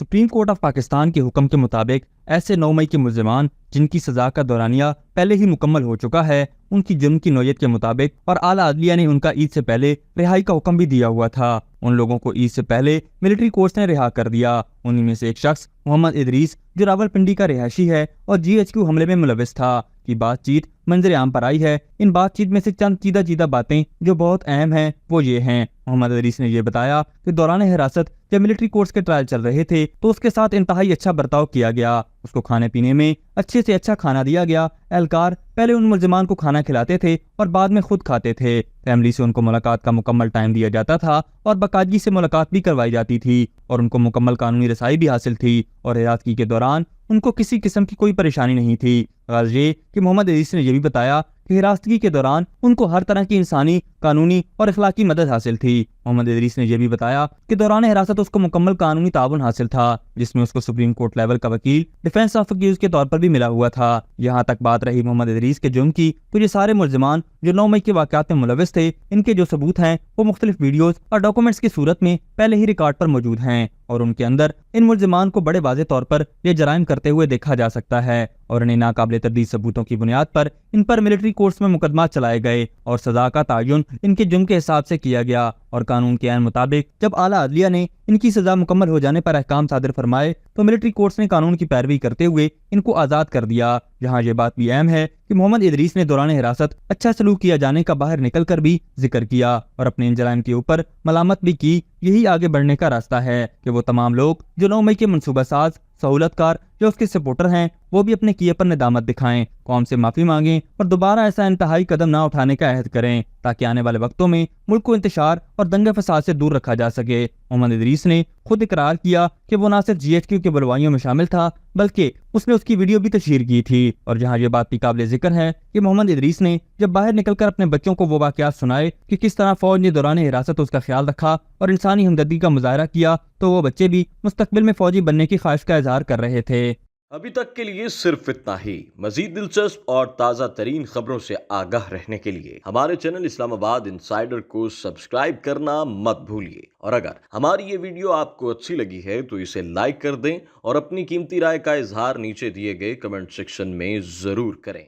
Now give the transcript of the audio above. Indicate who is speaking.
Speaker 1: Supreme court of Pakistan के हुक्म के मुताबिक ऐसे 9 मई के मुल्जिमान जिनकी सजा का दौरानिया पहले ही मुकम्मल हो चुका है, उनकी जुर्म की नौयत के मुताबिक और आला अदलिया ने उनका ईद से पहले रिहाई का हुक्म भी दिया हुआ था। उन लोगों को ईद से पहले मिलिट्री कोर्ट्स ने रिहा कर दिया। उन्हीं में से एक शख्स मोहम्मद इदरीस, जो रावलपिंडी का रिहायशी है और GHQ हमले में मुलविस था, की बातचीत मंजर आम पर आई है। इन बातचीत में से चंद चीदा बातें जो बहुत अहम हैं वो ये हैं। मोहम्मद इदरीस ने यह बताया कि दौरान हिरासत जब मिलिट्री कोर्ट्स के ट्रायल चल रहे थे तो उसके साथ इंतहाई अच्छा बर्ताव किया गया। उसको खाने पीने में अच्छे से अच्छा खाना दिया गया। एहलकार पहले उन मुल्जिमान को खाना खिलाते थे और बाद में खुद खाते थे। फैमिली से उनको मुलाकात का मुकम्मल टाइम दिया जाता था और बाकायदगी से मुलाकात भी करवाई जाती थी और उनको मुकम्मल कानूनी रसाई भी हासिल थी और हिरासत के दौरान उनको किसी किस्म की कोई परेशानी नहीं थी। गर्ज ये कि मोहम्मद इदरीस ने यह भी बताया कि हिरासतगी के दौरान उनको हर तरह की इंसानी, कानूनी और अखलाकी मदद हासिल थी। मोहम्मद इदरीस ने यह भी बताया कि दौरान हिरासत उसको मुकम्मल कानूनी ताउन हासिल था, जिसमें उसको सुप्रीम कोर्ट लेवल का वकील डिफेंस ऑफ अक्यूज के तौर पर भी मिला हुआ था। यहाँ तक बात रही मोहम्मद इदरीस के जुर्म की, तो ये सारे मुल्जिमान जो 9 मई के वाक़यात में मुलविस थे, इनके जो सबूत हैं वो मुख्तलिफ वीडियोज और डॉक्यूमेंट्स की सूरत में पहले ही रिकॉर्ड पर मौजूद हैं और उनके अंदर इन मुल्जिमान को बड़े वाज़ेह तौर पर ये जराइम करते हुए देखा जा सकता है और इन्हें नाकाबिले तरदीद सबूतों की बुनियाद पर इन पर मिलिट्री कोर्ट्स में मुकदमा चलाए गए और सजा का तयन इनके जुर्म के हिसाब से किया गया और कानून के ऐन मुताबिक जब आला अदलिया ने इनकी सजा मुकम्मल हो जाने पर अहकाम सादिर फरमाए तो मिलिट्री कोर्ट्स ने कानून की पैरवी करते हुए इनको आज़ाद कर दिया। जहाँ ये बात भी अहम है कि मोहम्मद इदरीस ने दौरान हिरासत अच्छा सलूक किया जाने का बाहर निकल कर भी जिक्र किया और अपने इन जराइम के ऊपर मलामत भी की। यही आगे बढ़ने का रास्ता है कि वो तमाम लोग जो 9 मई के मनसूबा साज, सहूलतकार, जो उसके सपोर्टर हैं, वो भी अपने किए पर नदामत दिखाएं, कौम से माफी मांगें और दोबारा ऐसा इंतहाई कदम ना उठाने का अहद करें ताकि आने वाले वक्तों में मुल्क को इंतशार और दंगे फसाद से दूर रखा जा सके। मोहम्मद इदरीस ने खुद इकरार किया कि वो ना सिर्फ GHQ के बुलवाइयों में शामिल था बल्कि उसने उसकी वीडियो भी तशहीर की थी और जहाँ ये बात भी काबिल जिक्र है कि मोहम्मद इदरीस ने जब बाहर निकलकर अपने बच्चों को वो वाक़यात सुनाए कि किस तरह फौज ने दौरान हिरासत उसका ख्याल रखा और इंसानी हमदर्दी का मुजाहरा किया, तो वो बच्चे भी मुस्तकबिल में फौजी बनने की ख्वाहिश का इजहार कर रहे थे।
Speaker 2: अभी तक के लिए सिर्फ इतना ही। मजीद दिलचस्प और ताज़ा तरीन खबरों से आगाह रहने के लिए हमारे चैनल इस्लामाबाद इंसाइडर को सब्सक्राइब करना मत भूलिए और अगर हमारी ये वीडियो आपको अच्छी लगी है तो इसे लाइक कर दें और अपनी कीमती राय का इजहार नीचे दिए गए कमेंट सेक्शन में ज़रूर करें।